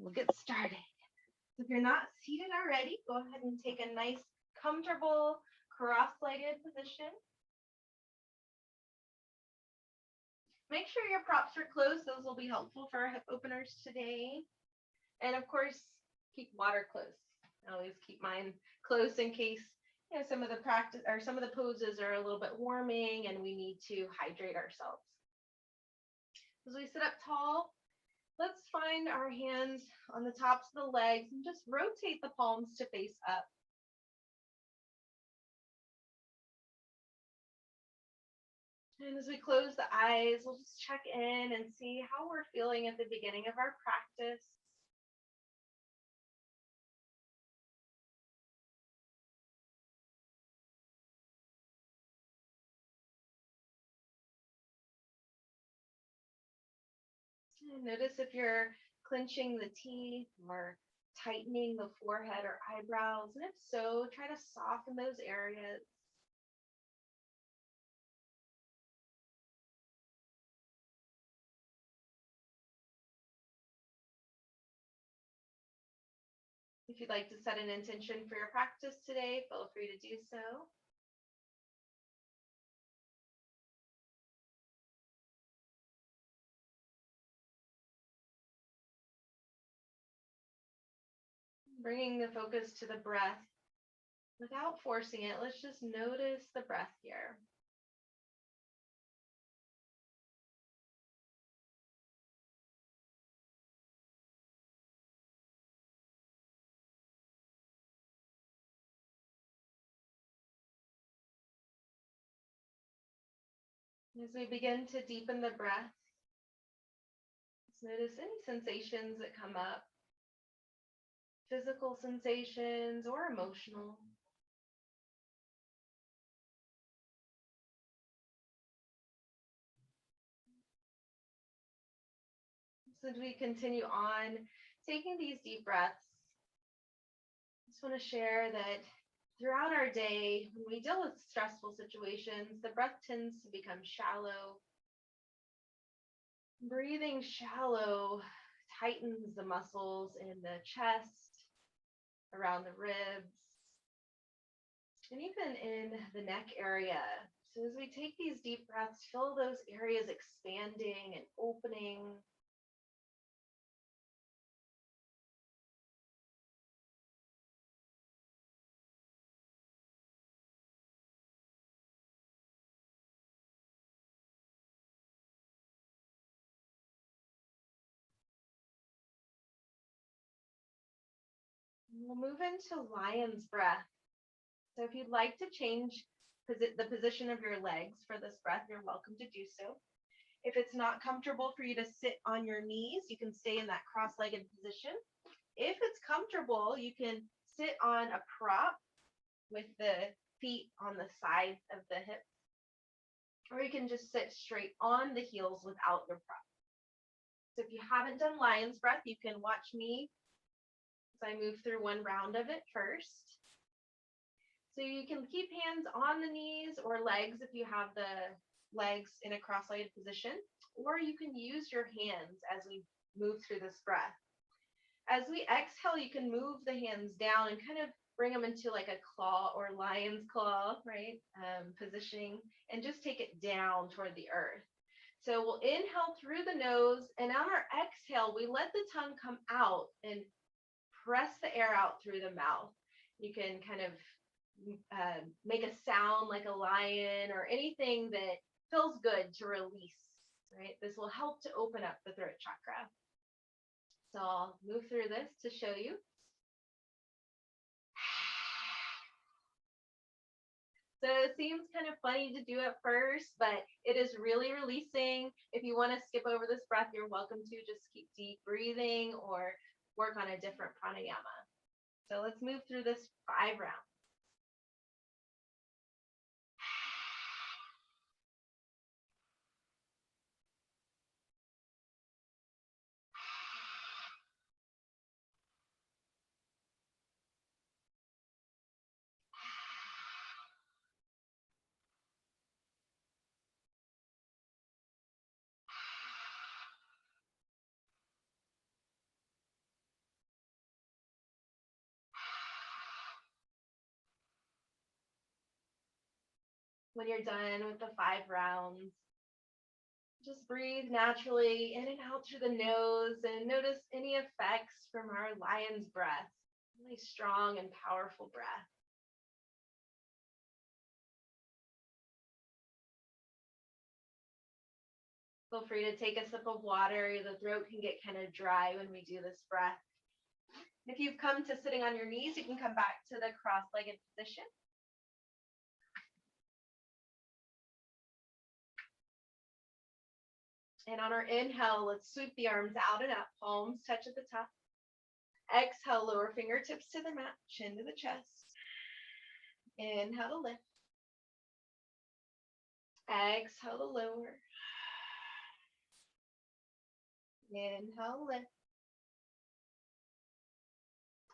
we'll get started. So if you're not seated already, go ahead and take a nice, comfortable, cross-legged position. Make sure your props are closed. Those will be helpful for our hip openers today. And of course, keep water close. I always keep mine close in case some of the practice or some of the poses are a little bit warming and we need to hydrate ourselves. As we sit up tall, let's find our hands on the tops of the legs and just rotate the palms to face up. And as we close the eyes, we'll just check in and see how we're feeling at the beginning of our practice. And notice if you're clenching the teeth or tightening the forehead or eyebrows. And if so, try to soften those areas. If you'd like to set an intention for your practice today, feel free to do so. Bringing the focus to the breath without forcing it. Let's just notice the breath here. As we begin to deepen the breath, let's notice any sensations that come up, physical sensations or emotional. So as we continue on taking these deep breaths, I just want to share that throughout our day, when we deal with stressful situations, the breath tends to become shallow. Breathing shallow tightens the muscles in the chest, around the ribs, and even in the neck area. So as we take these deep breaths, feel those areas expanding and opening. We'll move into lion's breath. So if you'd like to change the position of your legs for this breath, you're welcome to do so. If it's not comfortable for you to sit on your knees, you can stay in that cross-legged position. If it's comfortable, you can sit on a prop with the feet on the sides of the hips, or you can just sit straight on the heels without your prop. So if you haven't done lion's breath, you can watch me as I move through one round of it first. So you can keep hands on the knees or legs if you have the legs in a cross-legged position, or you can use your hands as we move through this breath. As we exhale, you can move the hands down and kind of bring them into like a claw or lion's claw, right? Positioning, and just take it down toward the earth. So we'll inhale through the nose, and on our exhale, we let the tongue come out and press the air out through the mouth. You can kind of make a sound like a lion or anything that feels good to release, right? This will help to open up the throat chakra. So I'll move through this to show you. So it seems kind of funny to do at first, but it is really releasing. If you want to skip over this breath, you're welcome to. Just keep deep breathing or work on a different pranayama. So let's move through this 5 rounds. When you're done with the 5 rounds, just breathe naturally in and out through the nose and notice any effects from our lion's breath. Really strong and powerful breath. Feel free to take a sip of water. The throat can get kind of dry when we do this breath. If you've come to sitting on your knees, you can come back to the cross-legged position. And on our inhale, let's sweep the arms out and up, palms touch at the top. Exhale, lower fingertips to the mat, chin to the chest. Inhale to lift. Exhale to lower. Inhale, lift.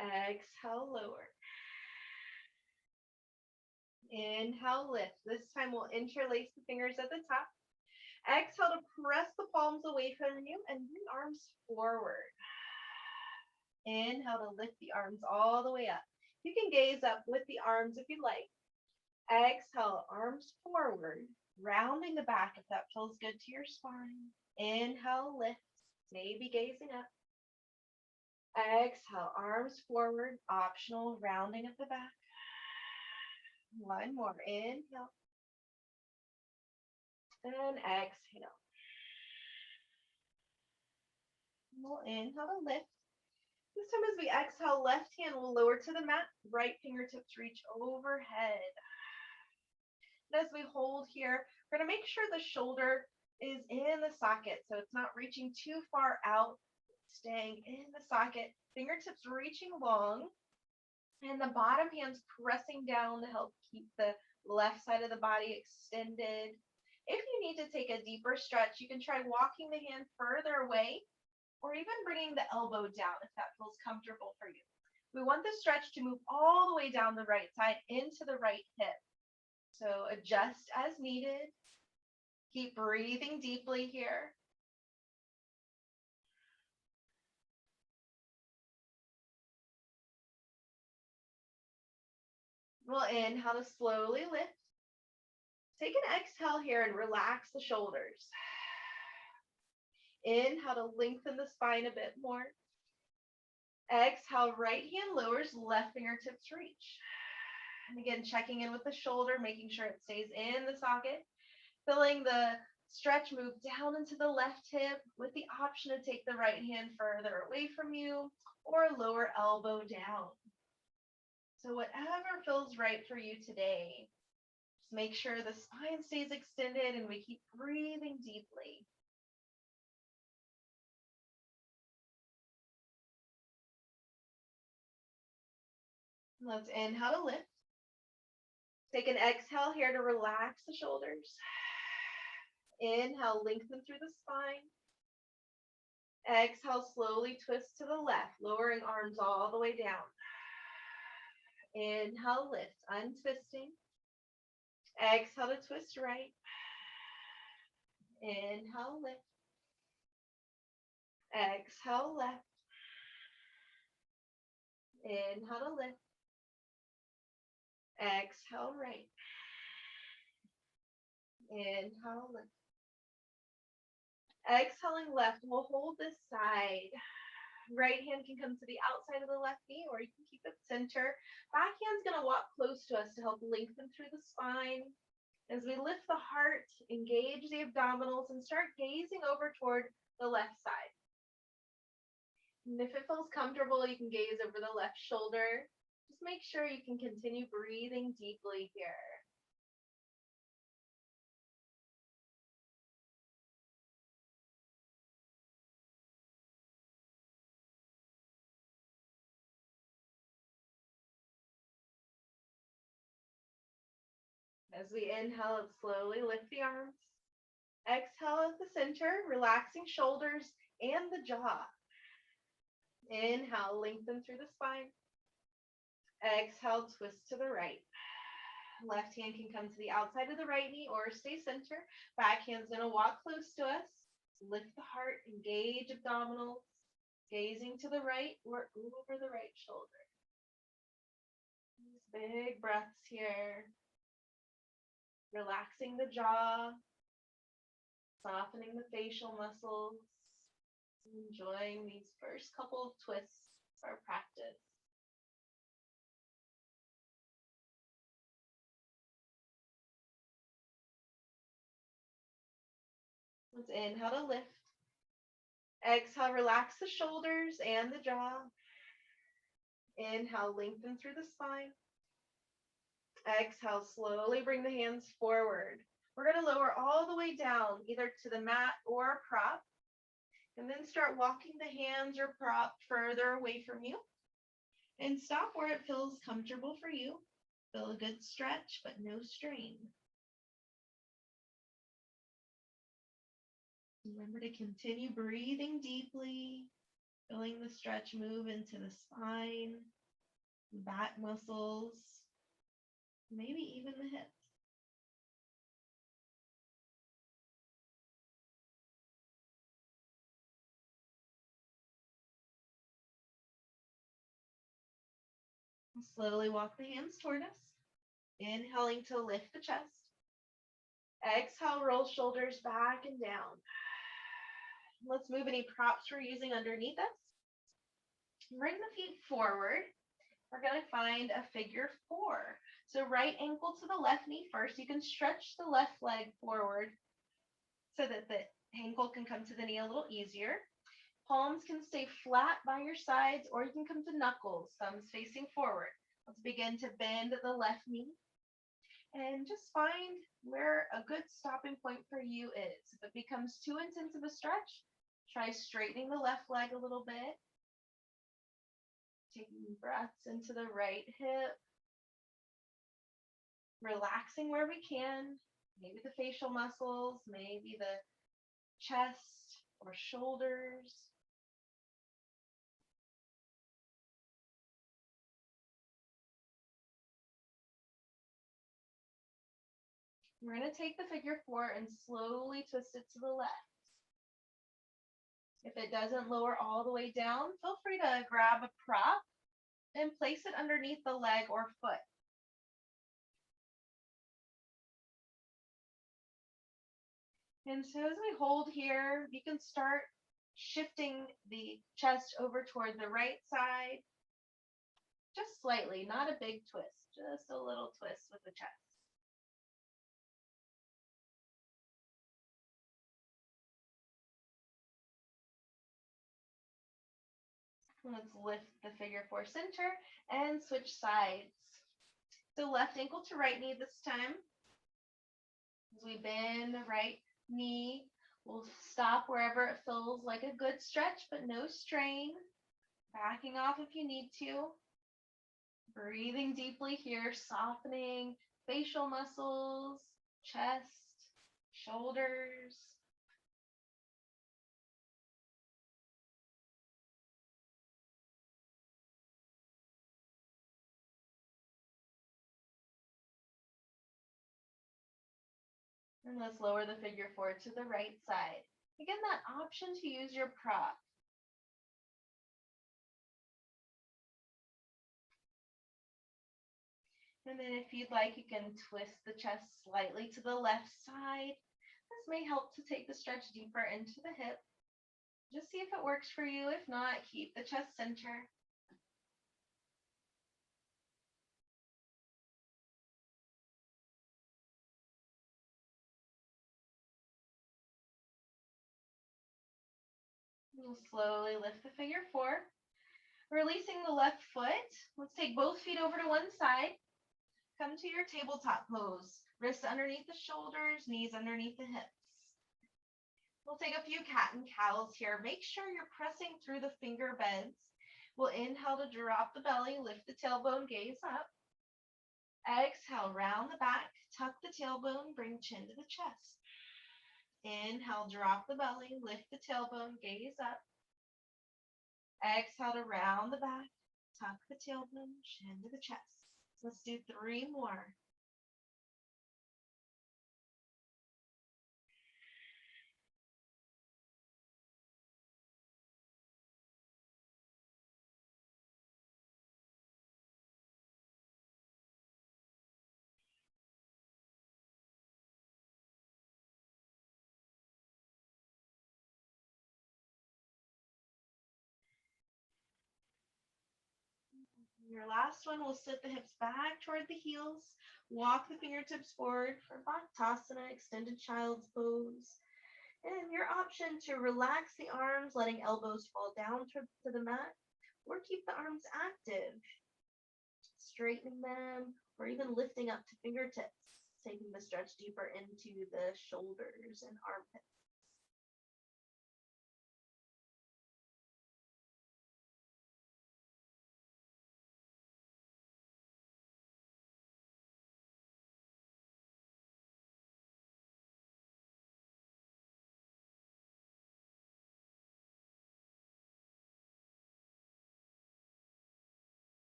Exhale, lower. Inhale, lift. This time we'll interlace the fingers at the top. Exhale to press the palms away from you and bring arms forward. Inhale to lift the arms all the way up. You can gaze up with the arms if you'd like. Exhale, arms forward, rounding the back if that feels good to your spine. Inhale, lift, maybe gazing up. Exhale, arms forward, optional, rounding at the back. One more, inhale. And exhale. We'll inhale to lift. This time as we exhale, left hand will lower to the mat, right fingertips reach overhead. And as we hold here, we're going to make sure the shoulder is in the socket, so it's not reaching too far out, staying in the socket, fingertips reaching long, and the bottom hand's pressing down to help keep the left side of the body extended. If you need to take a deeper stretch, you can try walking the hand further away or even bringing the elbow down if that feels comfortable for you. We want the stretch to move all the way down the right side into the right hip. So adjust as needed. Keep breathing deeply here. We'll inhale to slowly lift. Take an exhale here and relax the shoulders. Inhale to lengthen the spine a bit more. Exhale, right hand lowers, left fingertips reach. And again, checking in with the shoulder, making sure it stays in the socket. Feeling the stretch move down into the left hip with the option to take the right hand further away from you or lower elbow down. So whatever feels right for you today, just make sure the spine stays extended and we keep breathing deeply. Let's inhale to lift. Take an exhale here to relax the shoulders. Inhale, lengthen through the spine. Exhale, slowly twist to the left, lowering arms all the way down. Inhale, lift, untwisting. Exhale to twist right. Inhale, lift. Exhale, left. Inhale to lift. Exhale, right. Inhale, lift. Exhaling left, we'll hold this side. Right hand can come to the outside of the left knee, or you can keep it center. Back hand's going to walk close to us to help lengthen through the spine. As we lift the heart, engage the abdominals, and start gazing over toward the left side. And if it feels comfortable, you can gaze over the left shoulder. Just make sure you can continue breathing deeply here. As we inhale, slowly lift the arms. Exhale at the center, relaxing shoulders and the jaw. Inhale, lengthen through the spine. Exhale, twist to the right. Left hand can come to the outside of the right knee or stay center. Back hand's going to walk close to us. Lift the heart, engage abdominals. Gazing to the right or over the right shoulder. These big breaths here. Relaxing the jaw, softening the facial muscles, enjoying these first couple of twists of our practice. Let's inhale to lift. Exhale, relax the shoulders and the jaw. Inhale, lengthen through the spine. Exhale, slowly bring the hands forward. We're going to lower all the way down, either to the mat or a prop, and then start walking the hands or prop further away from you. And stop where it feels comfortable for you. Feel a good stretch, but no strain. Remember to continue breathing deeply, feeling the stretch move into the spine, back muscles, maybe even the hips. Slowly walk the hands toward us. Inhaling to lift the chest. Exhale, roll shoulders back and down. Let's move any props we're using underneath us. Bring the feet forward. We're going to find a figure 4. So right ankle to the left knee first. You can stretch the left leg forward so that the ankle can come to the knee a little easier. Palms can stay flat by your sides, or you can come to knuckles, thumbs facing forward. Let's begin to bend the left knee. And just find where a good stopping point for you is. If it becomes too intense of a stretch, try straightening the left leg a little bit. Taking breaths into the right hip. Relaxing where we can. Maybe the facial muscles, maybe the chest or shoulders. We're going to take the figure 4 and slowly twist it to the left. If it doesn't lower all the way down, feel free to grab a prop and place it underneath the leg or foot. And so as we hold here, you can start shifting the chest over toward the right side, just slightly, not a big twist, just a little twist with the chest. Let's lift the figure 4 center and switch sides. So left ankle to right knee this time. As we bend the right knee, we'll stop wherever it feels like a good stretch, but no strain. Backing off if you need to. Breathing deeply here, softening facial muscles, chest, shoulders. And let's lower the figure 4 to the right side. Again, that option to use your prop. And then if you'd like, you can twist the chest slightly to the left side. This may help to take the stretch deeper into the hip. Just see if it works for you. If not, keep the chest center. We'll slowly lift the figure 4. Releasing the left foot. Let's take both feet over to one side. Come to your tabletop pose. Wrists underneath the shoulders, knees underneath the hips. We'll take a few cat and cows here. Make sure you're pressing through the finger bends. We'll inhale to drop the belly, lift the tailbone, gaze up. Exhale, round the back, tuck the tailbone, bring chin to the chest. Inhale, drop the belly, lift the tailbone, gaze up. Exhale to round the back, tuck the tailbone, chin to the chest. Let's do 3 more. Your last one will sit the hips back toward the heels. Walk the fingertips forward for Baktasana, extended child's pose. And your option to relax the arms, letting elbows fall down to the mat, or keep the arms active, straightening them, or even lifting up to fingertips, taking the stretch deeper into the shoulders and armpits.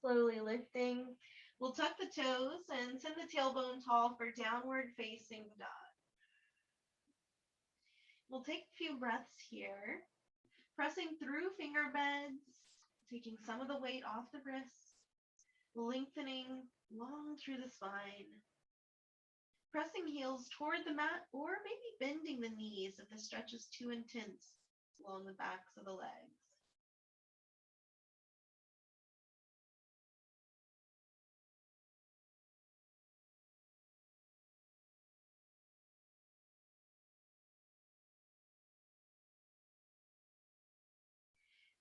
Slowly lifting. We'll tuck the toes and send the tailbone tall for downward facing dog. We'll take a few breaths here, pressing through finger bends, taking some of the weight off the wrists, lengthening long through the spine, pressing heels toward the mat or maybe bending the knees if the stretch is too intense along the backs of the legs.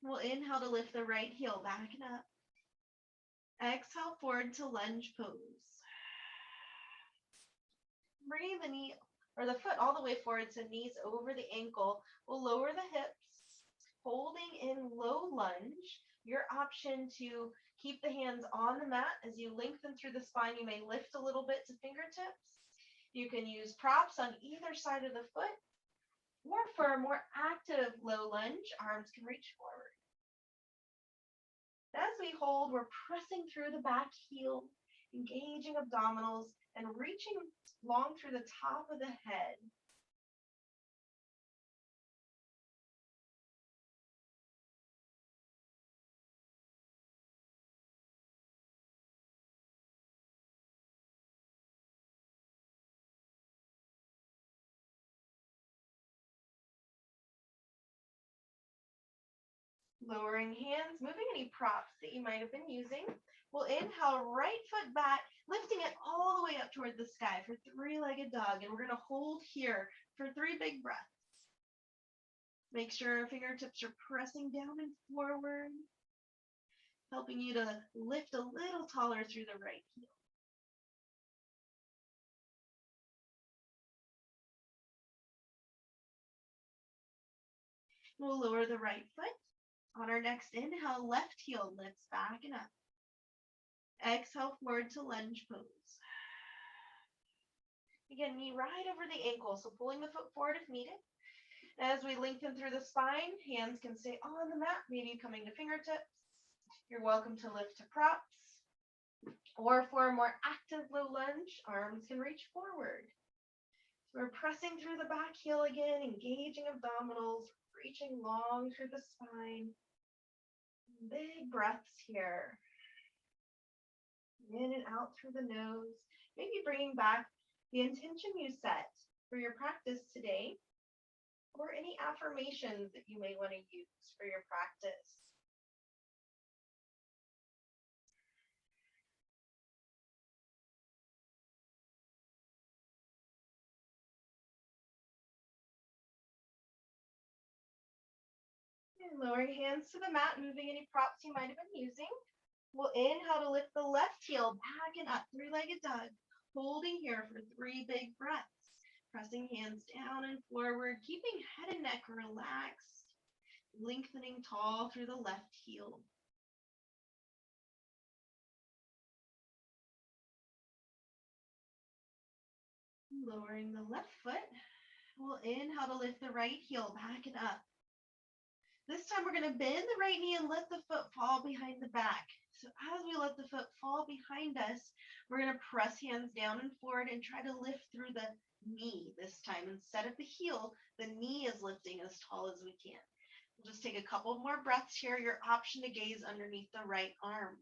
We'll inhale to lift the right heel back and up. Exhale forward to lunge pose. Bring the knee or the foot all the way forward, so knees over the ankle. We'll lower the hips, holding in low lunge. Your option to keep the hands on the mat as you lengthen through the spine. You may lift a little bit to fingertips. You can use props on either side of the foot, or for a more active low lunge, arms can reach forward. As we hold, we're pressing through the back heel, engaging abdominals, and reaching long through the top of the head. Lowering hands, moving any props that you might have been using. We'll inhale, right foot back, lifting it all the way up toward the sky for three-legged dog. And we're going to hold here for 3 big breaths. Make sure our fingertips are pressing down and forward, helping you to lift a little taller through the right heel. We'll lower the right foot. On our next inhale, left heel lifts back and up. Exhale forward to lunge pose. Again, knee right over the ankle, so pulling the foot forward if needed. As we lengthen through the spine, hands can stay on the mat, maybe coming to fingertips. You're welcome to lift to props. Or for a more active low lunge, arms can reach forward. So we're pressing through the back heel again, engaging abdominals, reaching long through the spine. Big breaths here. In and out through the nose. Maybe bringing back the intention you set for your practice today, or any affirmations that you may want to use for your practice. And lowering hands to the mat, moving any props you might have been using. We'll inhale to lift the left heel back and up, three-legged dog. Holding here for 3 big breaths. Pressing hands down and forward, keeping head and neck relaxed. Lengthening tall through the left heel. Lowering the left foot. We'll inhale to lift the right heel back and up. This time we're going to bend the right knee and let the foot fall behind the back. So as we let the foot fall behind us, we're going to press hands down and forward and try to lift through the knee this time. Instead of the heel, the knee is lifting as tall as we can. We'll just take a couple more breaths here. Your option to gaze underneath the right arm.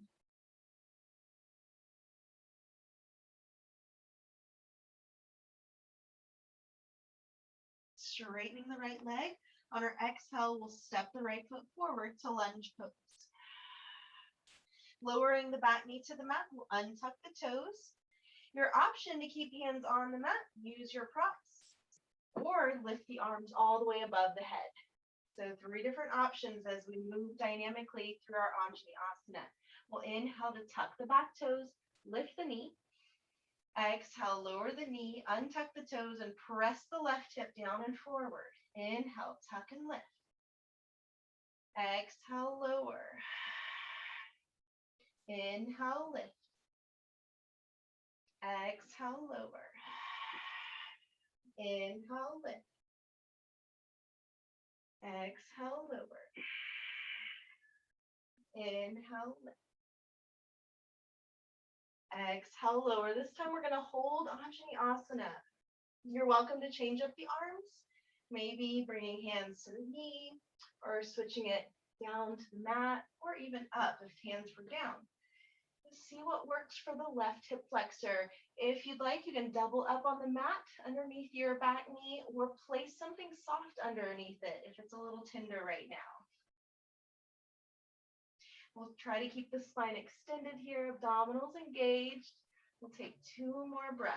Straightening the right leg. On our exhale, we'll step the right foot forward to lunge pose. Lowering the back knee to the mat, we'll untuck the toes. Your option to keep hands on the mat, use your props, or lift the arms all the way above the head. So 3 different options as we move dynamically through our Anjali Asana. We'll inhale to tuck the back toes, lift the knee. Exhale, lower the knee, untuck the toes, and press the left hip down and forward. Inhale, tuck and lift. Exhale, lower. Inhale, lift. Exhale, lower. Inhale, lift. Exhale, lower. Inhale, lift. Exhale, lower. This time we're going to hold Anjali Asana. You're welcome to change up the arms, maybe bringing hands to the knee or switching it down to the mat or even up if hands were down. See what works for the left hip flexor. If you'd like, you can double up on the mat underneath your back knee or place something soft underneath it if it's a little tender right now. We'll try to keep the spine extended here, abdominals engaged. We'll take 2 more breaths.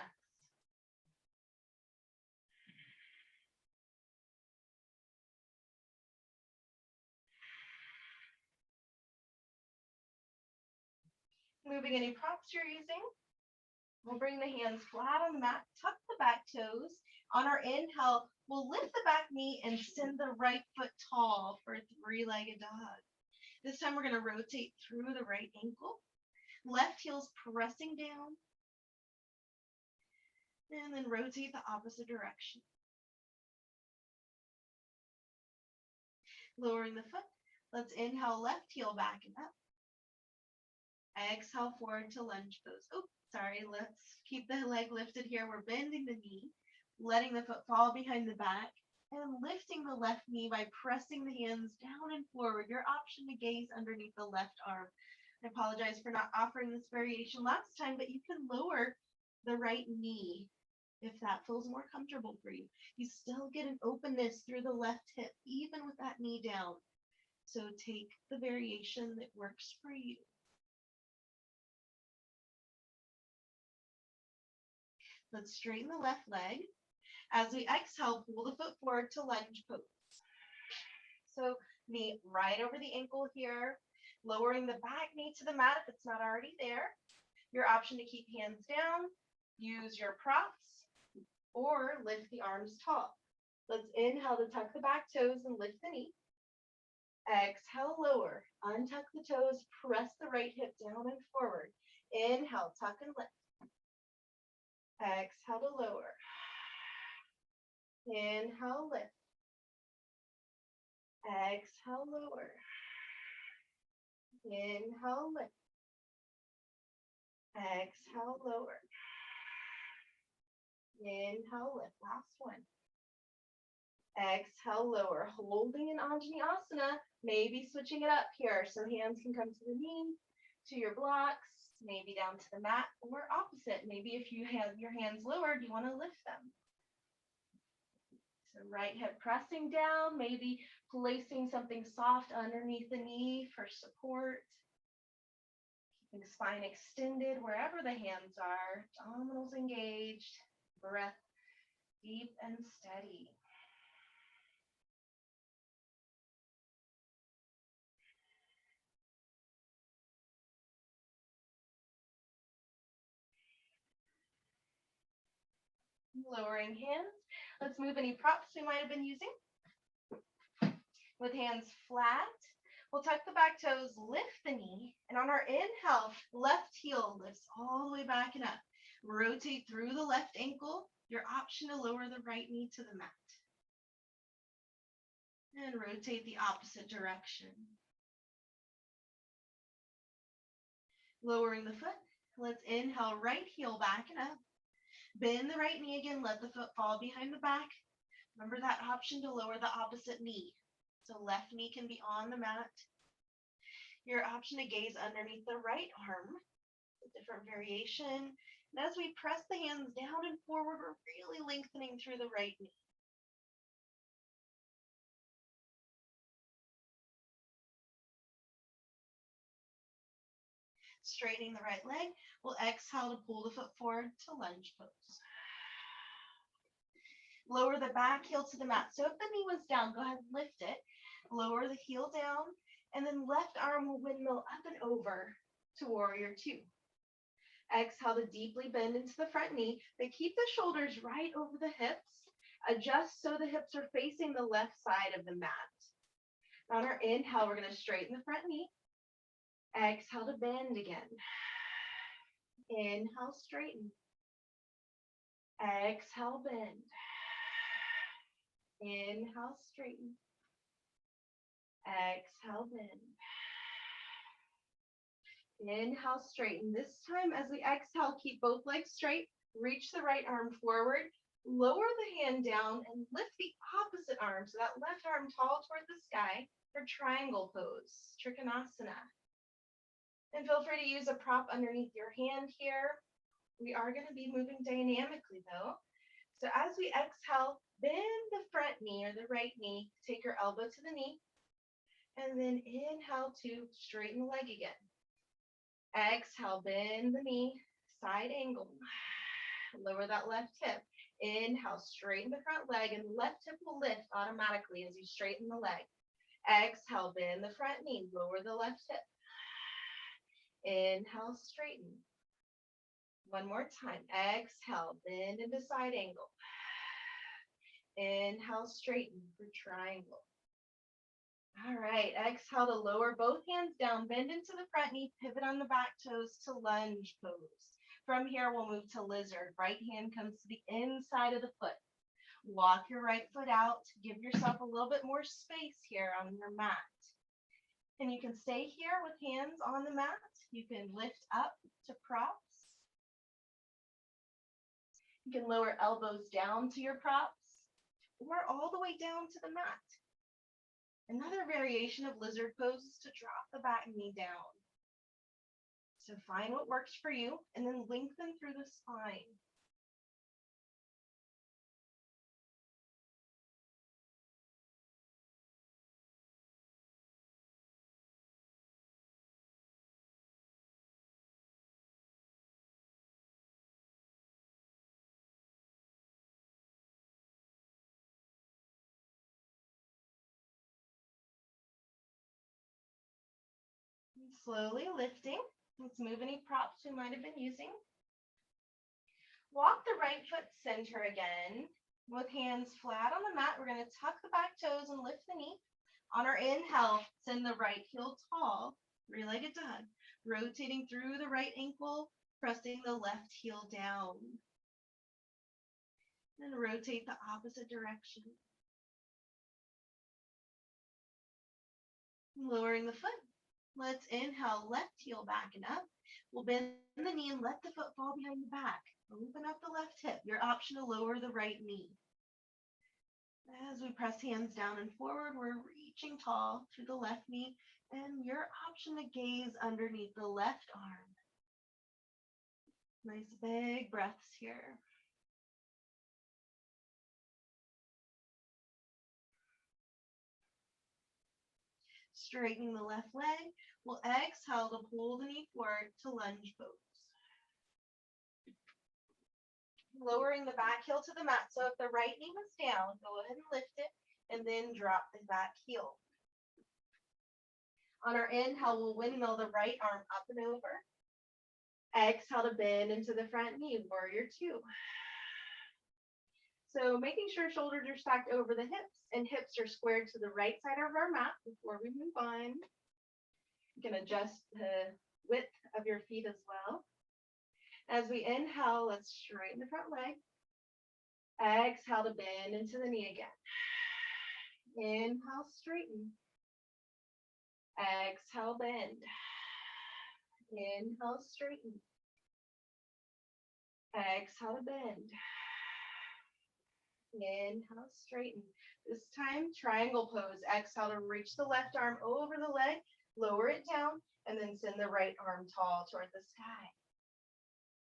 Moving any props you're using. We'll bring the hands flat on the mat, tuck the back toes. On our inhale, we'll lift the back knee and send the right foot tall for a 3-legged dog. This time we're going to rotate through the right ankle. Left heel's pressing down. And then rotate the opposite direction. Lowering the foot. Let's inhale, left heel back and up. Exhale, forward to lunge pose. Oh, sorry. Let's keep the leg lifted here. We're bending the knee, letting the foot fall behind the back, and lifting the left knee by pressing the hands down and forward. Your option to gaze underneath the left arm. I apologize for not offering this variation last time, but you can lower the right knee if that feels more comfortable for you. You still get an openness through the left hip, even with that knee down. So take the variation that works for you. Let's straighten the left leg. As we exhale, pull the foot forward to lunge pose. So knee right over the ankle here, lowering the back knee to the mat if it's not already there. Your option to keep hands down, use your props, or lift the arms tall. Let's inhale to tuck the back toes and lift the knee. Exhale, lower. Untuck the toes, press the right hip down and forward. Inhale, tuck and lift. Exhale to lower. Inhale, lift. Exhale, lower. Inhale, lift. Exhale, lower. Inhale, lift. Last one. Exhale, lower. Holding in Anjali Asana, maybe switching it up here. So hands can come to the knee, to your blocks, maybe down to the mat, or opposite. Maybe if you have your hands lowered, you want to lift them. So right hip pressing down, maybe placing something soft underneath the knee for support. Keeping the spine extended wherever the hands are, abdominals engaged, breath deep and steady. Lowering hands. Let's move any props we might have been using. With hands flat, we'll tuck the back toes, lift the knee, and on our inhale, left heel lifts all the way back and up. Rotate through the left ankle. Your option to lower the right knee to the mat. And rotate the opposite direction. Lowering the foot. Let's inhale, right heel back and up. Bend the right knee again, let the foot fall behind the back. Remember that option to lower the opposite knee. So left knee can be on the mat. Your option to gaze underneath the right arm, a different variation. And as we press the hands down and forward, we're really lengthening through the right knee. Straightening the right leg. We'll exhale to pull the foot forward to lunge pose. Lower the back heel to the mat. So if the knee was down, go ahead and lift it. Lower the heel down, and then left arm will windmill up and over to warrior two. Exhale to deeply bend into the front knee, but keep the shoulders right over the hips. Adjust so the hips are facing the left side of the mat. On our inhale, we're going to straighten the front knee. Exhale to bend again. Inhale, straighten. Exhale, bend. Inhale, straighten. Exhale, bend. Inhale, straighten. This time, as we exhale, keep both legs straight. Reach the right arm forward. Lower the hand down and lift the opposite arm, so that left arm tall toward the sky for triangle pose, Trikonasana. And feel free to use a prop underneath your hand here. We are going to be moving dynamically though. So as we exhale, bend the front knee or the right knee, take your elbow to the knee, and then inhale to straighten the leg again. Exhale, bend the knee, side angle. Lower that left hip. Inhale, straighten the front leg, and the left hip will lift automatically as you straighten the leg. Exhale, bend the front knee, lower the left hip. Inhale, straighten. One more time. Exhale, bend into side angle. Inhale, straighten for triangle. All right, exhale to lower both hands down, bend into the front knee, pivot on the back toes to lunge pose. From here, we'll move to lizard. Right hand comes to the inside of the foot. Walk your right foot out. Give yourself a little bit more space here on your mat. And you can stay here with hands on the mat. You can lift up to props. You can lower elbows down to your props or all the way down to the mat. Another variation of lizard pose is to drop the back knee down. So find what works for you and then lengthen through the spine. Slowly lifting. Let's move any props we might have been using. Walk the right foot center again. With hands flat on the mat, we're going to tuck the back toes and lift the knee. On our inhale, send the right heel tall, three-legged dog. Rotating through the right ankle, pressing the left heel down. Then rotate the opposite direction. Lowering the foot. Let's inhale, left heel back and up. We'll bend the knee and let the foot fall behind the back. Open up the left hip. Your option to lower the right knee. As we press hands down and forward, we're reaching tall to the left knee, and your option to gaze underneath the left arm. Nice big breaths here. Straightening the left leg, we'll exhale to pull the knee forward to lunge pose. Lowering the back heel to the mat. So if the right knee was down, go ahead and lift it and then drop the back heel. On our inhale, we'll windmill the right arm up and over. Exhale to bend into the front knee, warrior two. So making sure shoulders are stacked over the hips and hips are squared to the right side of our mat before we move on. You can adjust the width of your feet as well. As we inhale, let's straighten the front leg. Exhale to bend into the knee again. Inhale, straighten. Exhale, bend. Inhale, straighten. Exhale, bend. Inhale, straighten. This time, triangle pose. Exhale to reach the left arm over the leg, lower it down, and then send the right arm tall toward the sky.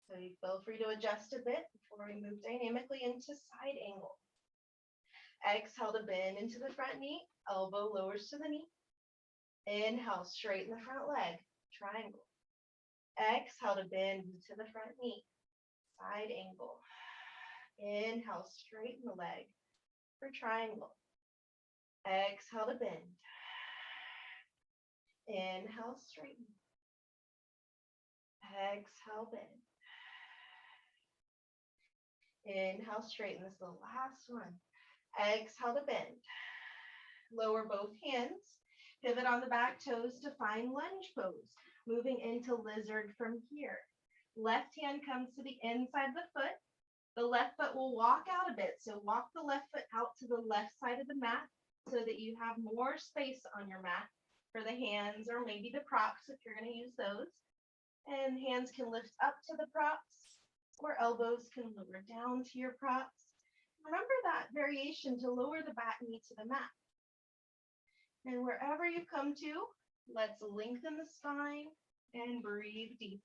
So you feel free to adjust a bit before we move dynamically into side angle. Exhale to bend into the front knee, elbow lowers to the knee. Inhale, straighten the front leg, triangle. Exhale to bend to the front knee. Side angle. Inhale, straighten the leg for triangle. Exhale to bend. Inhale, straighten. Exhale, bend. Inhale, straighten. This is the last one. Exhale to bend. Lower both hands. Pivot on the back toes to find lunge pose. Moving into lizard from here. Left hand comes to the inside of the foot. The left foot will walk out a bit. So walk the left foot out to the left side of the mat so that you have more space on your mat for the hands or maybe the props if you're going to use those. And hands can lift up to the props or elbows can lower down to your props. Remember that variation to lower the back knee to the mat. And wherever you come to, let's lengthen the spine and breathe deeply.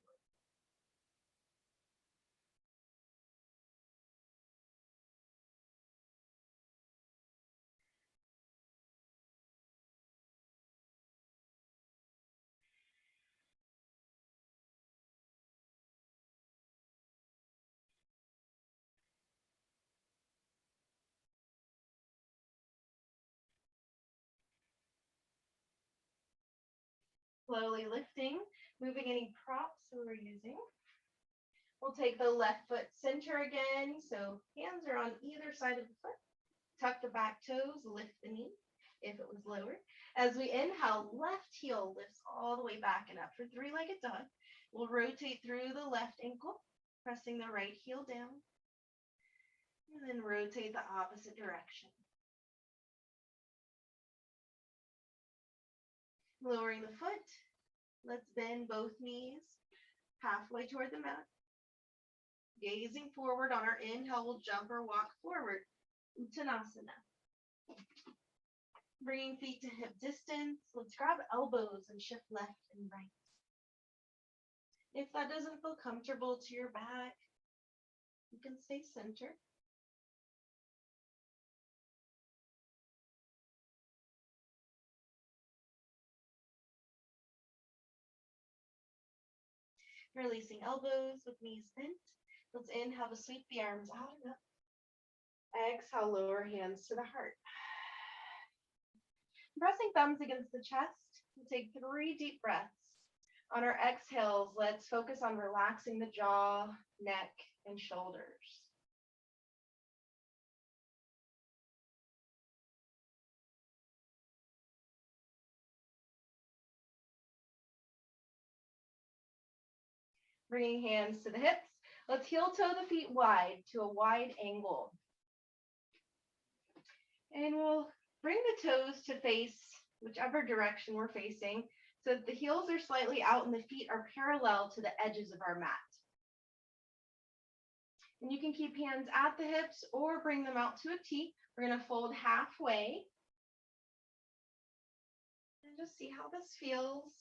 Slowly lifting, moving any props that we're using. We'll take the left foot center again. So hands are on either side of the foot. Tuck the back toes, lift the knee if it was lower. As we inhale, left heel lifts all the way back and up for three-legged dog. We'll rotate through the left ankle, pressing the right heel down. And then rotate the opposite direction. Lowering the foot. Let's bend both knees halfway toward the mat. Gazing forward on our inhale, we'll jump or walk forward. Uttanasana. Bringing feet to hip distance. Let's grab elbows and shift left and right. If that doesn't feel comfortable to your back, you can stay centered. Releasing elbows with knees bent. Let's inhale to sweep the arms out and up. Exhale, lower hands to the heart. Pressing thumbs against the chest. We'll take 3 deep breaths. On our exhales, let's focus on relaxing the jaw, neck, and shoulders. Bringing hands to the hips. Let's heel toe the feet wide to a wide angle. And we'll bring the toes to face whichever direction we're facing so that the heels are slightly out and the feet are parallel to the edges of our mat. And you can keep hands at the hips or bring them out to a T. We're going to fold halfway. And just see how this feels.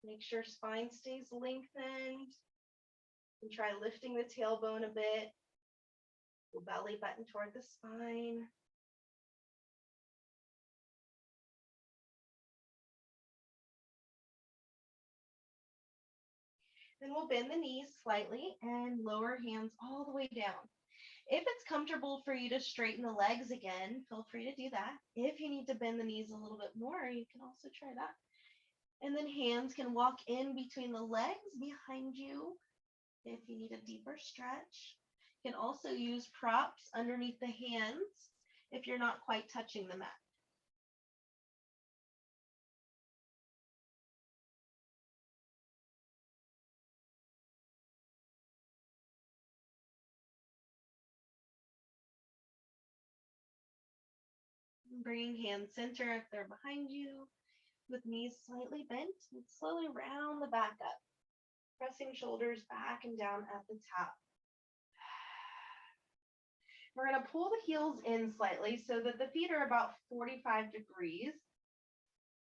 Make sure spine stays lengthened. And try lifting the tailbone a bit. Pull belly button toward the spine. Then we'll bend the knees slightly and lower hands all the way down. If it's comfortable for you to straighten the legs again, feel free to do that. If you need to bend the knees a little bit more, you can also try that. And then hands can walk in between the legs behind you if you need a deeper stretch. You can also use props underneath the hands if you're not quite touching the mat. Bringing hands center if they're behind you, with knees slightly bent, and slowly round the back up, pressing shoulders back and down at the top. We're going to pull the heels in slightly so that the feet are about 45 degrees.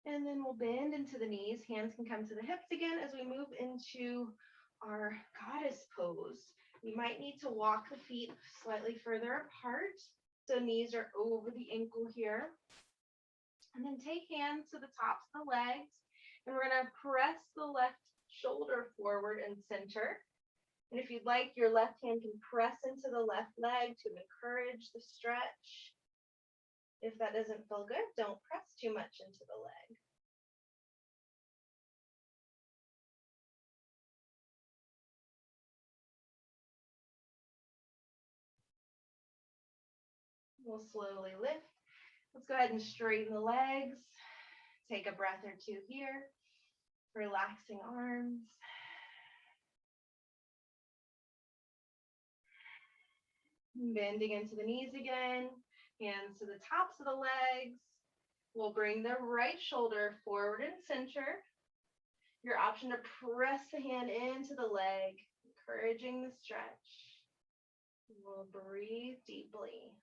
And then we'll bend into the knees. Hands can come to the hips again as we move into our goddess pose. You might need to walk the feet slightly further apart. So knees are over the ankle here. And then take hands to the tops of the legs. And we're going to press the left shoulder forward and center. And if you'd like, your left hand can press into the left leg to encourage the stretch. If that doesn't feel good, don't press too much into the leg. We'll slowly lift. Let's go ahead and straighten the legs. Take a breath or two here. Relaxing arms. Bending into the knees again. Hands to the tops of the legs. We'll bring the right shoulder forward and center. Your option to press the hand into the leg, encouraging the stretch. We'll breathe deeply.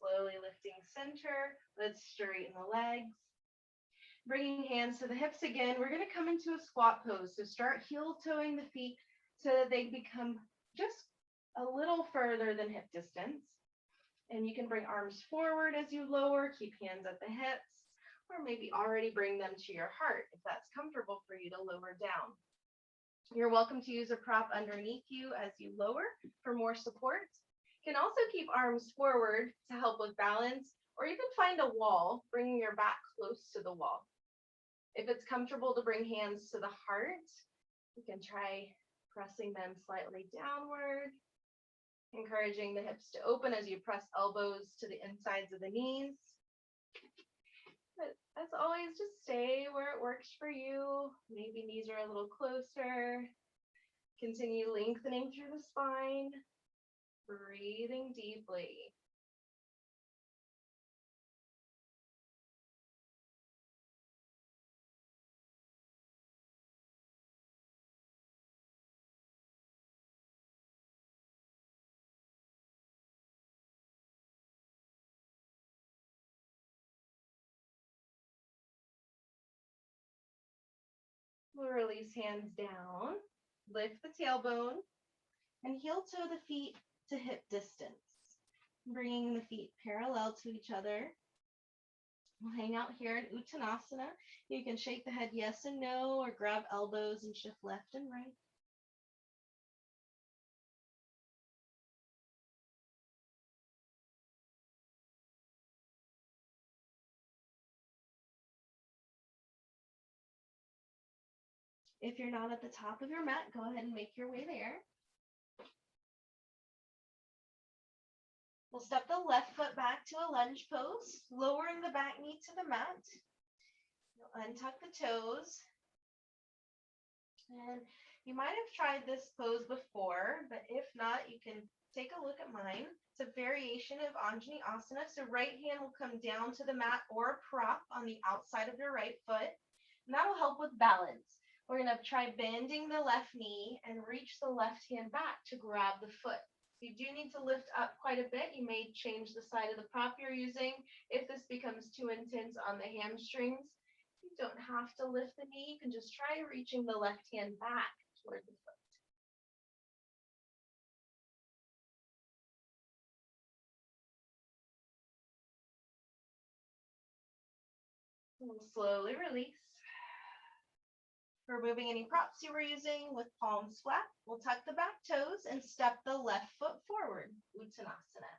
Slowly lifting center. Let's straighten the legs. Bringing hands to the hips again. We're going to come into a squat pose. So start heel toeing the feet so that they become just a little further than hip distance. And you can bring arms forward as you lower, keep hands at the hips, or maybe already bring them to your heart if that's comfortable for you to lower down. You're welcome to use a prop underneath you as you lower for more support. You can also keep arms forward to help with balance, or you can find a wall, bringing your back close to the wall. If it's comfortable to bring hands to the heart, you can try pressing them slightly downward, encouraging the hips to open as you press elbows to the insides of the knees. But as always, just stay where it works for you. Maybe knees are a little closer. Continue lengthening through the spine. Breathing deeply. We'll release hands down. Lift the tailbone and heel toe the feet to hip distance. Bringing the feet parallel to each other. We'll hang out here in Uttanasana. You can shake the head yes and no, or grab elbows and shift left and right. If you're not at the top of your mat, go ahead and make your way there. We'll step the left foot back to a lunge pose, lowering the back knee to the mat. You'll untuck the toes. And you might have tried this pose before, but if not, you can take a look at mine. It's a variation of Anjali Asana. So right hand will come down to the mat or a prop on the outside of your right foot. And that will help with balance. We're going to try bending the left knee and reach the left hand back to grab the foot. You do need to lift up quite a bit. You may change the side of the prop you're using if this becomes too intense on the hamstrings. You don't have to lift the knee. You can just try reaching the left hand back toward the foot. We'll slowly release. Removing any props you were using with palms flat, we'll tuck the back toes and step the left foot forward, Uttanasana.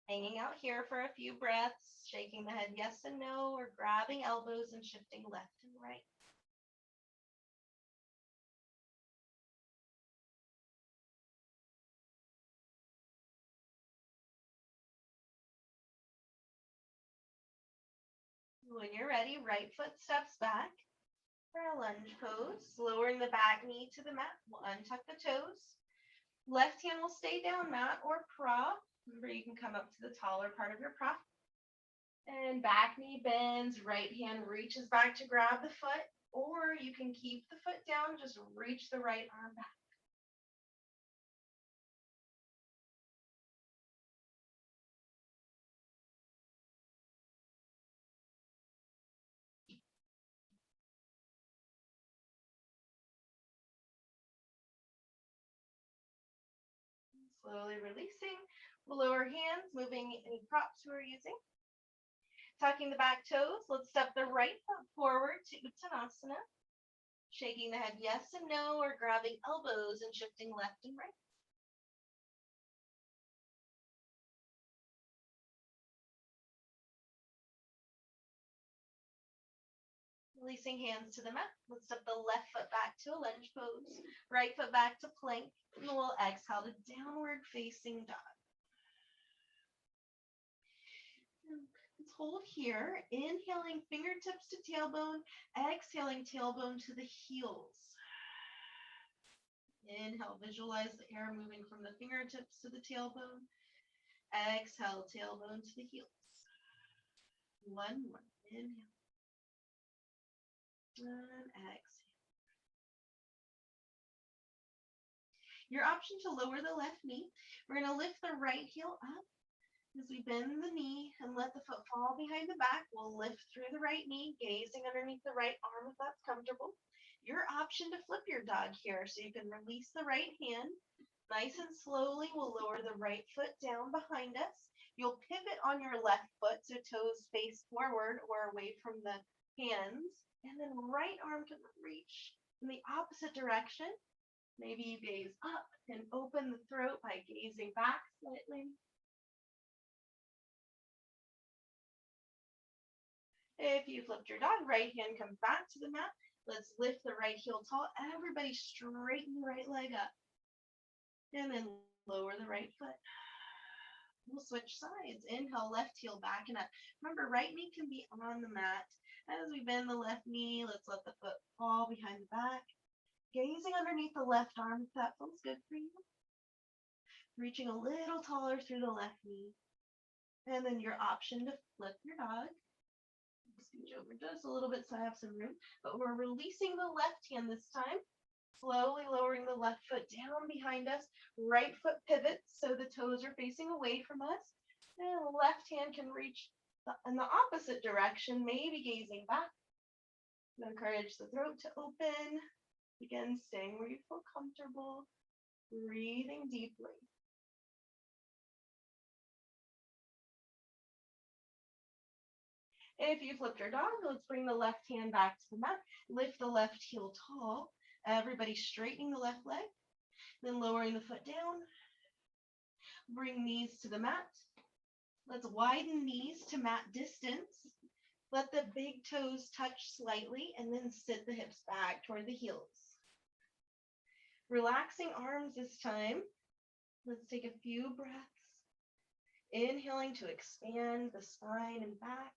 Hanging out here for a few breaths, shaking the head yes and no, or grabbing elbows and shifting left and right. When you're ready, right foot steps back for a lunge pose, lowering the back knee to the mat. We'll untuck the toes. Left hand will stay down, mat or prop. Remember, you can come up to the taller part of your prop. And back knee bends, right hand reaches back to grab the foot, or you can keep the foot down, just reach the right arm back. Slowly releasing. Lower hands, moving any props you are using. Tucking the back toes, let's step the right foot forward to Uttanasana. Shaking the head yes and no, or grabbing elbows and shifting left and right. Releasing hands to the mat. Let's step the left foot back to a lunge pose. Right foot back to plank. And we'll exhale to downward facing dog. Let's hold here. Inhaling fingertips to tailbone. Exhaling tailbone to the heels. Inhale, visualize the air moving from the fingertips to the tailbone. Exhale, tailbone to the heels. One more. Inhale. And exhale. Your option to lower the left knee. We're going to lift the right heel up as we bend the knee and let the foot fall behind the back. We'll lift through the right knee, gazing underneath the right arm if that's comfortable. Your option to flip your dog here, so you can release the right hand. Nice and slowly, we'll lower the right foot down behind us. You'll pivot on your left foot, so toes face forward or away from the hands. And then right arm can reach in the opposite direction. Maybe you gaze up and open the throat by gazing back slightly. If you flipped your dog, right hand comes back to the mat. Let's lift the right heel tall. Everybody straighten the right leg up. And then lower the right foot. We'll switch sides. Inhale, left heel back and up. Remember, right knee can be on the mat. As we bend the left knee, let's let the foot fall behind the back. Gazing underneath the left arm if that feels good for you. Reaching a little taller through the left knee. And then your option to flip your dog. Scooch over just a little bit so I have some room. But we're releasing the left hand this time. Slowly lowering the left foot down behind us. Right foot pivots so the toes are facing away from us. And the left hand can reach in the opposite direction, maybe gazing back. Encourage the throat to open. Again, staying where you feel comfortable. Breathing deeply. If you flipped your dog, let's bring the left hand back to the mat. Lift the left heel tall. Everybody straightening the left leg. Then lowering the foot down. Bring knees to the mat. Let's widen knees to mat distance. Let the big toes touch slightly and then sit the hips back toward the heels. Relaxing arms this time. Let's take a few breaths. Inhaling to expand the spine and back.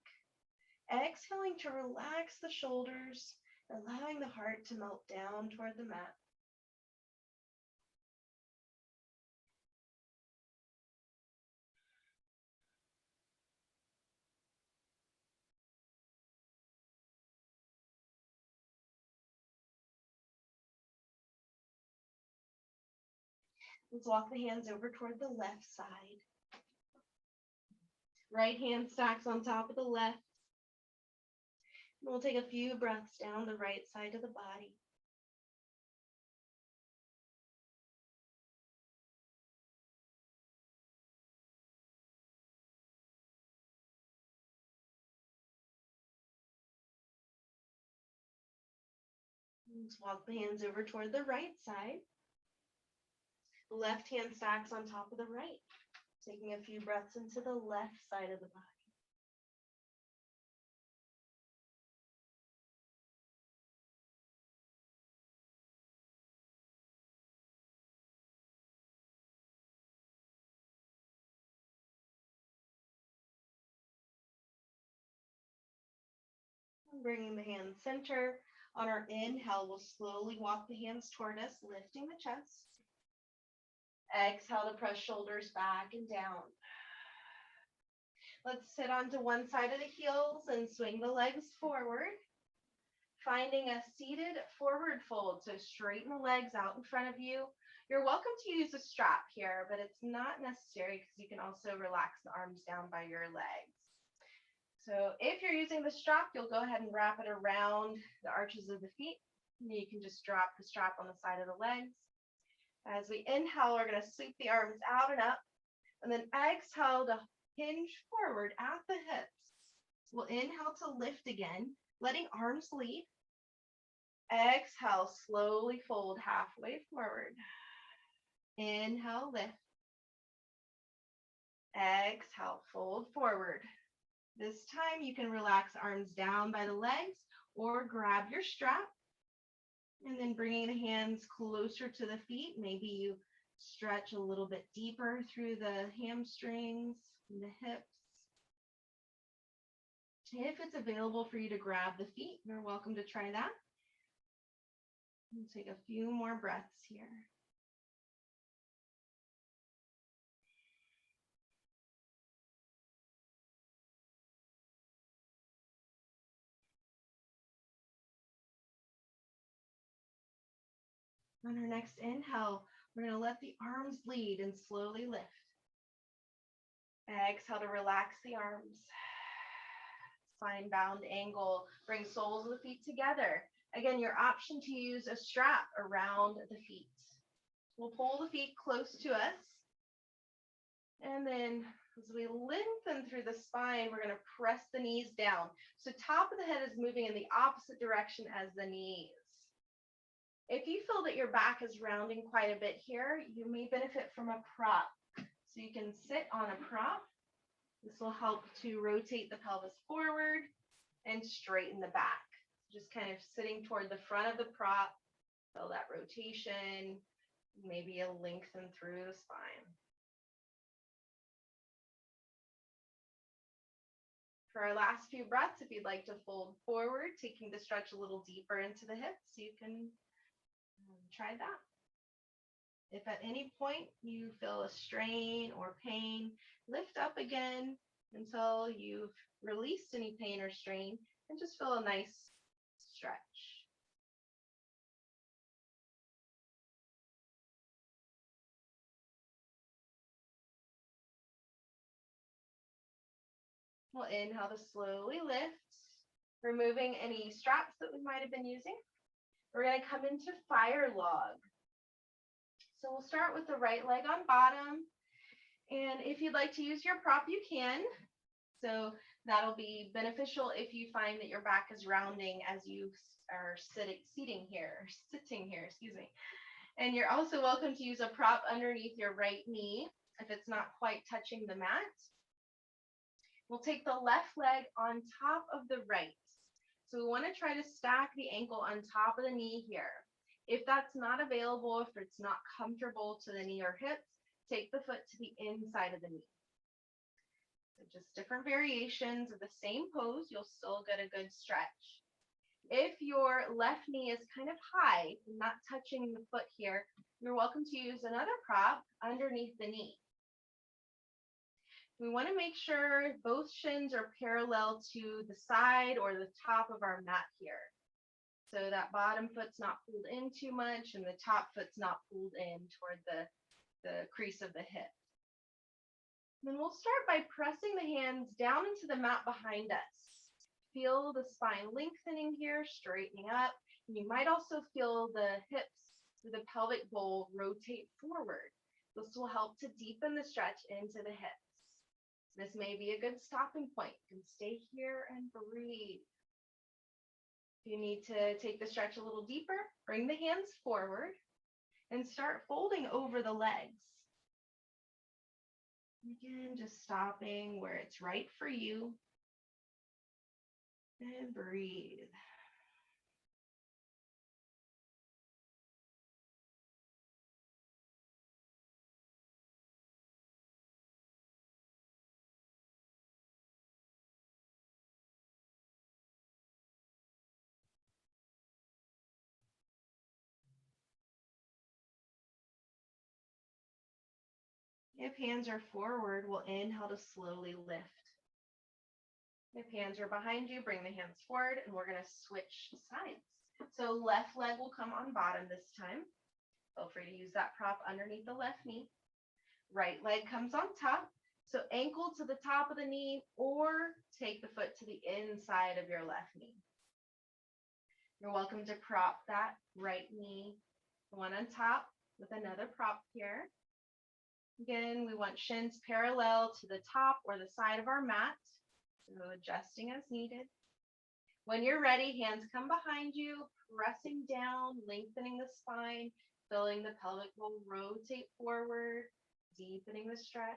Exhaling to relax the shoulders, allowing the heart to melt down toward the mat. Let's walk the hands over toward the left side. Right hand stacks on top of the left. And we'll take a few breaths down the right side of the body. Let's walk the hands over toward the right side. Left hand stacks on top of the right. Taking a few breaths into the left side of the body. Bringing the hands center. On our inhale, we'll slowly walk the hands toward us, lifting the chest. Exhale to press shoulders back and down. Let's sit onto one side of the heels and swing the legs forward. Finding a seated forward fold, so straighten the legs out in front of you. You're welcome to use a strap here, but it's not necessary because you can also relax the arms down by your legs. So if you're using the strap, you'll go ahead and wrap it around the arches of the feet. You can just drop the strap on the side of the legs. As we inhale, we're going to sweep the arms out and up, and then exhale to hinge forward at the hips. We'll inhale to lift again, letting arms lead. Exhale, slowly fold halfway forward. Inhale, lift. Exhale, fold forward. This time you can relax arms down by the legs or grab your strap. And then bringing the hands closer to the feet. Maybe you stretch a little bit deeper through the hamstrings and the hips. If it's available for you to grab the feet, you're welcome to try that. We'll take a few more breaths here. On our next inhale, we're going to let the arms lead and slowly lift. Exhale to relax the arms. Spine bound angle. Bring soles of the feet together. Again, your option to use a strap around the feet. We'll pull the feet close to us. And then as we lengthen through the spine, we're going to press the knees down. So top of the head is moving in the opposite direction as the knees. If you feel that your back is rounding quite a bit here, you may benefit from a prop. So you can sit on a prop. This will help to rotate the pelvis forward and straighten the back. Just kind of sitting toward the front of the prop, feel that rotation, maybe a lengthen through the spine. For our last few breaths, if you'd like to fold forward, taking the stretch a little deeper into the hips, you can try that. If at any point you feel a strain or pain, lift up again until you've released any pain or strain and just feel a nice stretch. We'll inhale to slowly lift, removing any straps that we might have been using. We're going to come into fire log. So we'll start with the right leg on bottom. And if you'd like to use your prop, you can. So that'll be beneficial if you find that your back is rounding as you are sitting here, excuse me. And you're also welcome to use a prop underneath your right knee if it's not quite touching the mat. We'll take the left leg on top of the right. So we want to try to stack the ankle on top of the knee here. If that's not available, if it's not comfortable to the knee or hips, take the foot to the inside of the knee. So just different variations of the same pose, you'll still get a good stretch. If your left knee is kind of high, not touching the foot here, you're welcome to use another prop underneath the knee. We want to make sure both shins are parallel to the side or the top of our mat here. So that bottom foot's not pulled in too much and the top foot's not pulled in toward the crease of the hip. Then we'll start by pressing the hands down into the mat behind us. Feel the spine lengthening here, straightening up. And you might also feel the hips, the pelvic bowl rotate forward. This will help to deepen the stretch into the hips. This may be a good stopping point. You can stay here and breathe. If you need to take the stretch a little deeper, bring the hands forward and start folding over the legs. Again, just stopping where it's right for you. And breathe. If hands are forward, we'll inhale to slowly lift. If hands are behind you, bring the hands forward, and we're going to switch sides. So left leg will come on bottom this time. Feel free to use that prop underneath the left knee. Right leg comes on top. So ankle to the top of the knee or take the foot to the inside of your left knee. You're welcome to prop that right knee, the one on top, with another prop here. Again, we want shins parallel to the top or the side of our mat, so adjusting as needed. When you're ready, hands come behind you, pressing down, lengthening the spine, feeling the pelvic will rotate forward, deepening the stretch.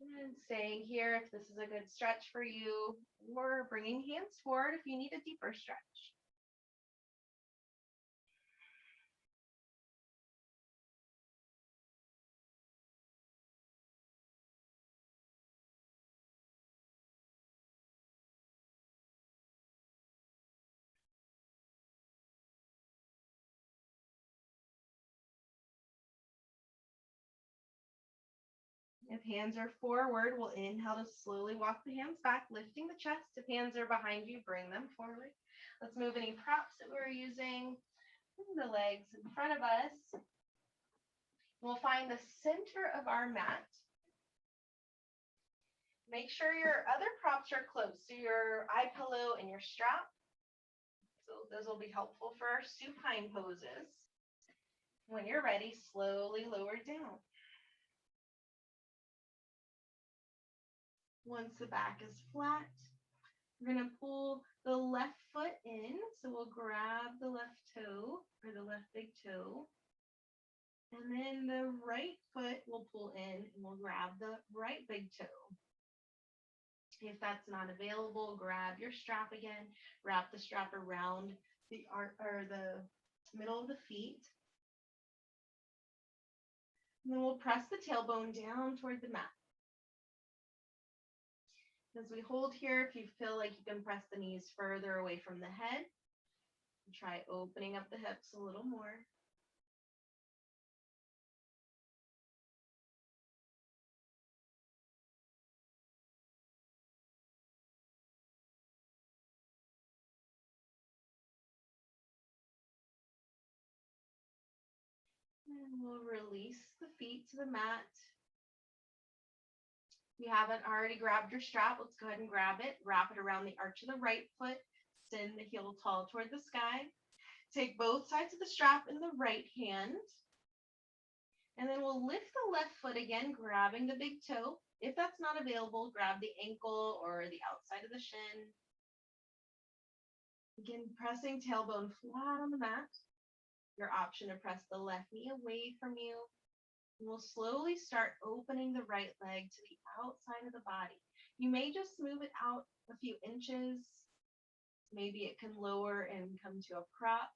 And staying here if this is a good stretch for you, or bringing hands forward if you need a deeper stretch. If hands are forward, we'll inhale to slowly walk the hands back, lifting the chest. If hands are behind you, bring them forward. Let's move any props that we're using. The legs in front of us. We'll find the center of our mat. Make sure your other props are close, so your eye pillow and your strap. So those will be helpful for our supine poses. When you're ready, slowly lower down. Once the back is flat, we're going to pull the left foot in. So we'll grab the left toe or the left big toe. And then the right foot will pull in and we'll grab the right big toe. If that's not available, grab your strap again. Wrap the strap around the middle of the feet. And then we'll press the tailbone down toward the mat. As we hold here, if you feel like you can press the knees further away from the head, try opening up the hips a little more. And we'll release the feet to the mat. If you haven't already grabbed your strap, let's go ahead and grab it. Wrap it around the arch of the right foot. Send the heel tall toward the sky. Take both sides of the strap in the right hand. And then we'll lift the left foot again, grabbing the big toe. If that's not available, grab the ankle or the outside of the shin. Again, pressing tailbone flat on the mat. Your option to press the left knee away from you. And we'll slowly start opening the right leg to the outside of the body. You may just move it out a few inches. Maybe it can lower and come to a prop.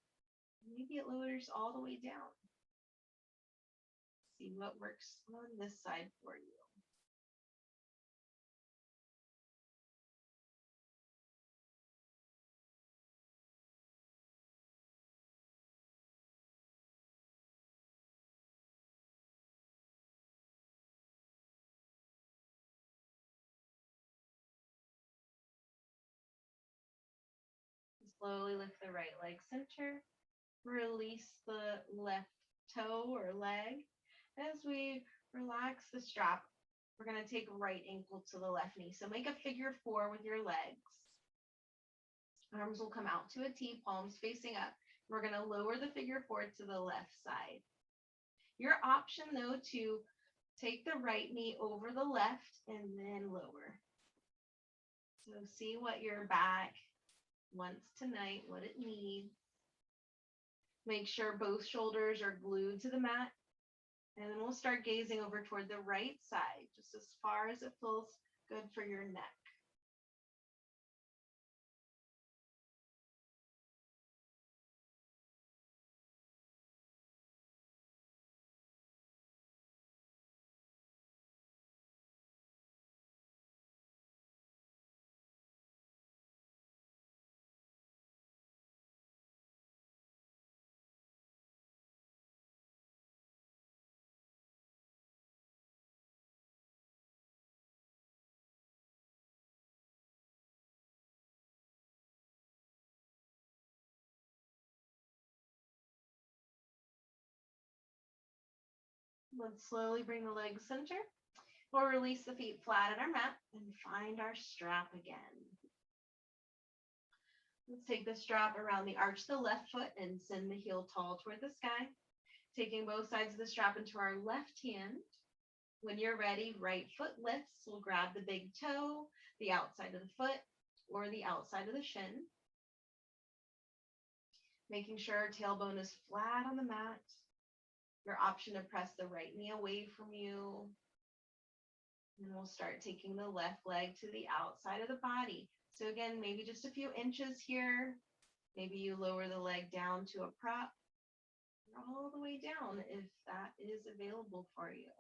Maybe it lowers all the way down. See what works on this side for you. Slowly lift the right leg center. Release the left toe or leg. As we relax the strap, we're going to take right ankle to the left knee. So make a figure 4 with your legs. Arms will come out to a T, palms facing up. We're going to lower the figure 4 to the left side. Your option, though, to take the right knee over the left and then lower. So see what your back wants tonight, what it needs. Make sure both shoulders are glued to the mat. And then we'll start gazing over toward the right side, just as far as it feels good for your neck. Let's slowly bring the legs center. We'll release the feet flat on our mat and find our strap again. Let's take the strap around the arch of the left foot and send the heel tall toward the sky. Taking both sides of the strap into our left hand. When you're ready, right foot lifts. We'll grab the big toe, the outside of the foot, or the outside of the shin. Making sure our tailbone is flat on the mat. Your option to press the right knee away from you. And we'll start taking the left leg to the outside of the body. So again, maybe just a few inches here. Maybe you lower the leg down to a prop, all the way down if that is available for you.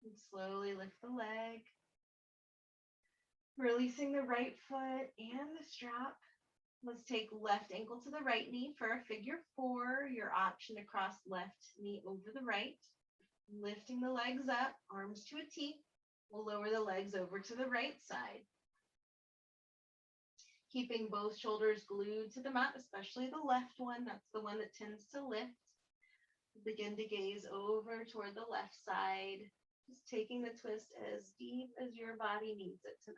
And slowly lift the leg, releasing the right foot and the strap. Let's take left ankle to the right knee for a figure four. Your option to cross left knee over the right. Lifting the legs up, arms to a T. We'll lower the legs over to the right side. Keeping both shoulders glued to the mat, especially the left one. That's the one that tends to lift. Begin to gaze over toward the left side. Just taking the twist as deep as your body needs it tonight.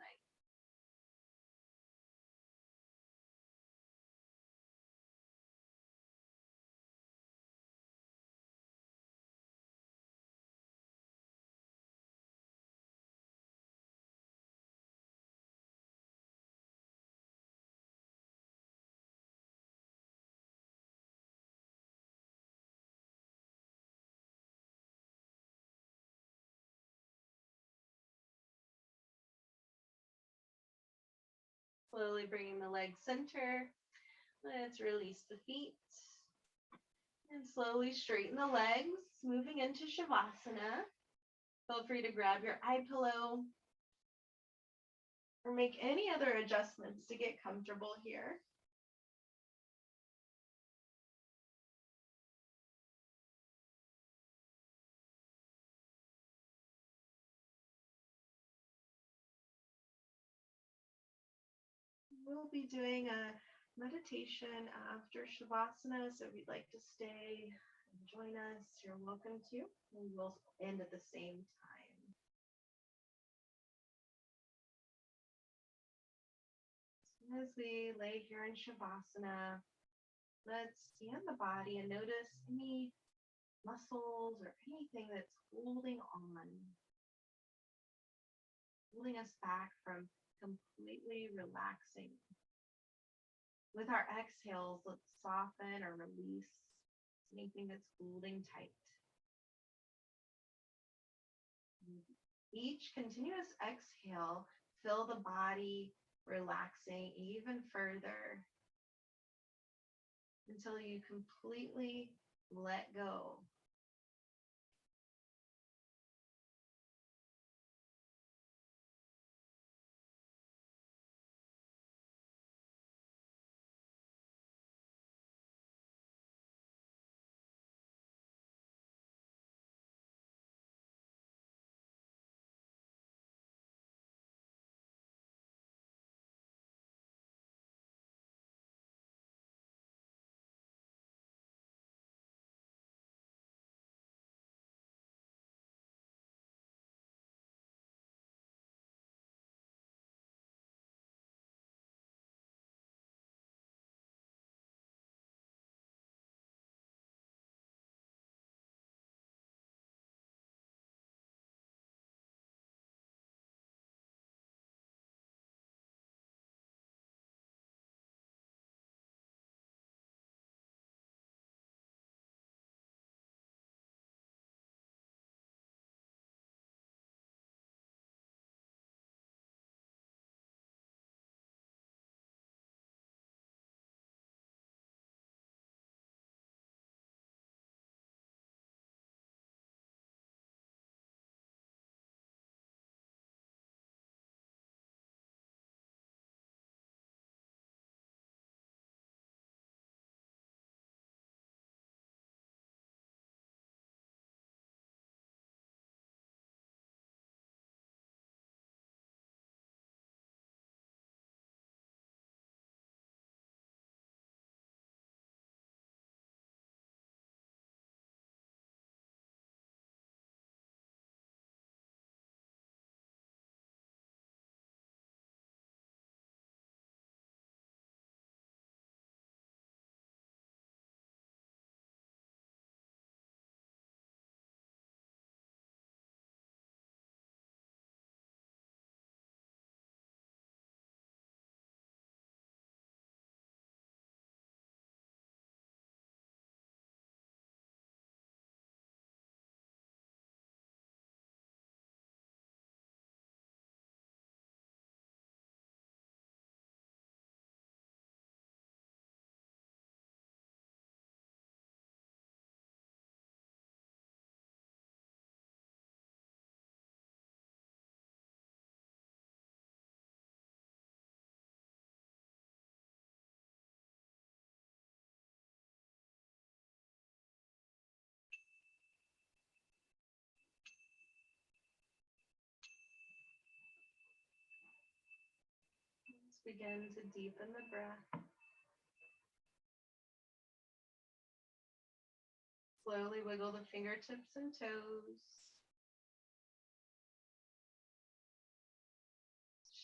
Slowly bringing the legs center. Let's release the feet. And slowly straighten the legs, moving into Shavasana. Feel free to grab your eye pillow or make any other adjustments to get comfortable here. We'll be doing a meditation after Shavasana, so if you'd like to stay and join us, you're welcome to. We will end at the same time. So as we lay here in Shavasana, let's scan the body and notice any muscles or anything that's holding on, holding us back from completely relaxing. With our exhales, let's soften or release anything that's holding tight. Each continuous exhale, feel the body relaxing even further until you completely let go. Begin to deepen the breath. Slowly wiggle the fingertips and toes.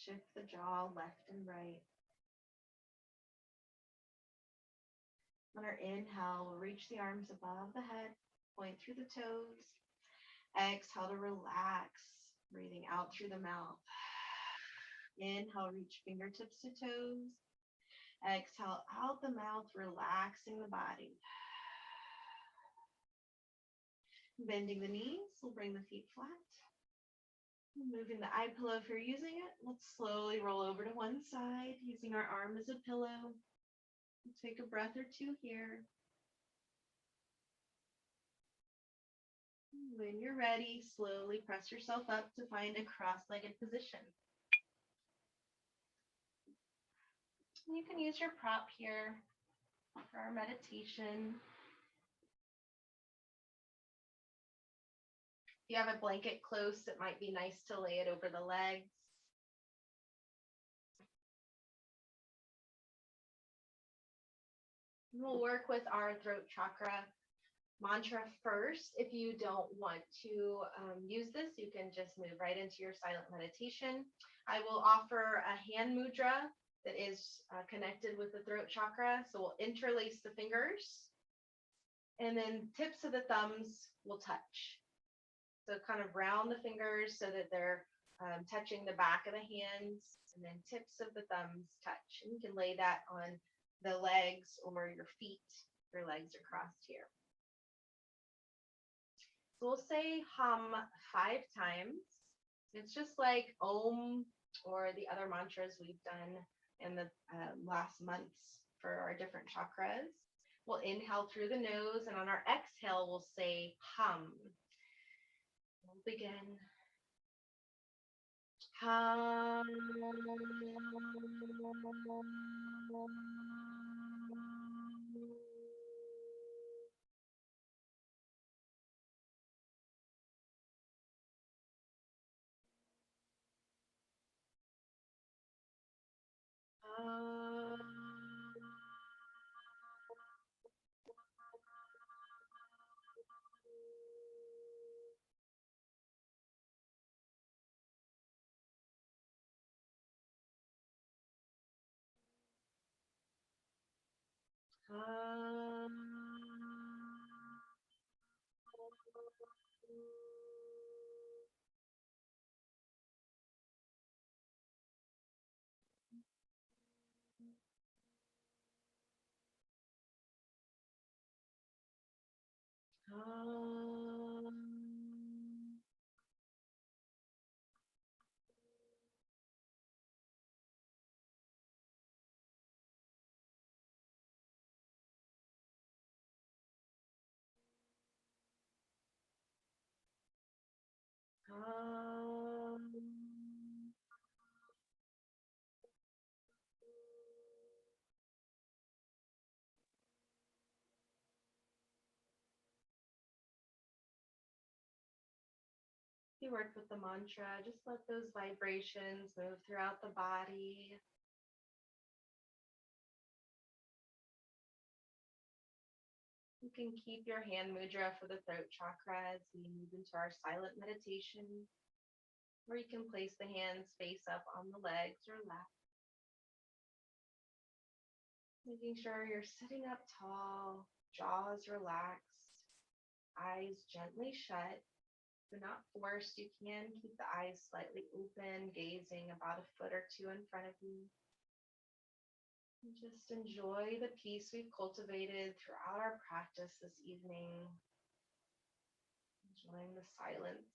Shift the jaw left and right. On our inhale, we'll reach the arms above the head, point through the toes. Exhale to relax, breathing out through the mouth. Inhale, reach fingertips to toes. Exhale out the mouth, relaxing the body. Bending the knees, we'll bring the feet flat. Moving the eye pillow if you're using it. Let's slowly roll over to one side, using our arm as a pillow. Take a breath or two here. When you're ready, slowly press yourself up to find a cross-legged position. You can use your prop here for our meditation. If you have a blanket close, it might be nice to lay it over the legs. We'll work with our throat chakra mantra first. If you don't want to use this, you can just move right into your silent meditation. I will offer a hand mudra that is connected with the throat chakra. So we'll interlace the fingers, and then tips of the thumbs will touch. So kind of round the fingers so that they're touching the back of the hands, and then tips of the thumbs touch. And you can lay that on the legs or your feet. Your legs are crossed here. So we'll say hum 5 times. It's just like Om or the other mantras we've done in the last months for our different chakras. We'll inhale through the nose, and on our exhale, we'll say hum. We'll begin. Hum. You work with the mantra, just let those vibrations move throughout the body. You can keep your hand mudra for the throat chakra as we move into our silent meditation, or you can place the hands face up on the legs or lap. Making sure you're sitting up tall, jaws relaxed, eyes gently shut. If you're not forced, you can keep the eyes slightly open, gazing about a foot or two in front of you. And just enjoy the peace we've cultivated throughout our practice this evening. Enjoying the silence.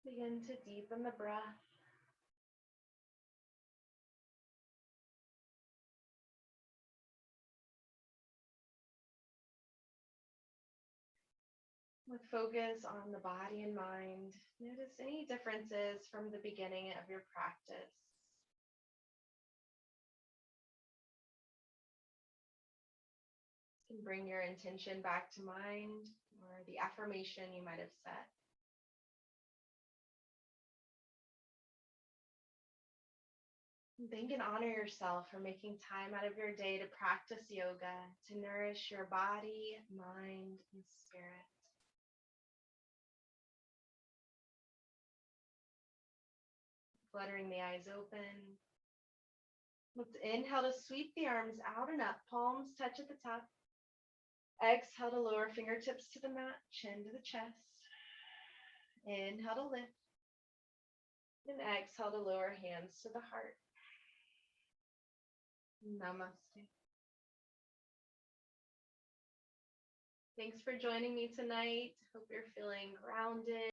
Begin to deepen the breath. With focus on the body and mind, notice any differences from the beginning of your practice. You can bring your intention back to mind or the affirmation you might have set. Thank and honor yourself for making time out of your day to practice yoga, to nourish your body, mind, and spirit. Fluttering the eyes open. Let's inhale to sweep the arms out and up, palms touch at the top. Exhale to lower fingertips to the mat, chin to the chest. Inhale to lift. And exhale to lower hands to the heart. Namaste. Thanks for joining me tonight. Hope you're feeling grounded.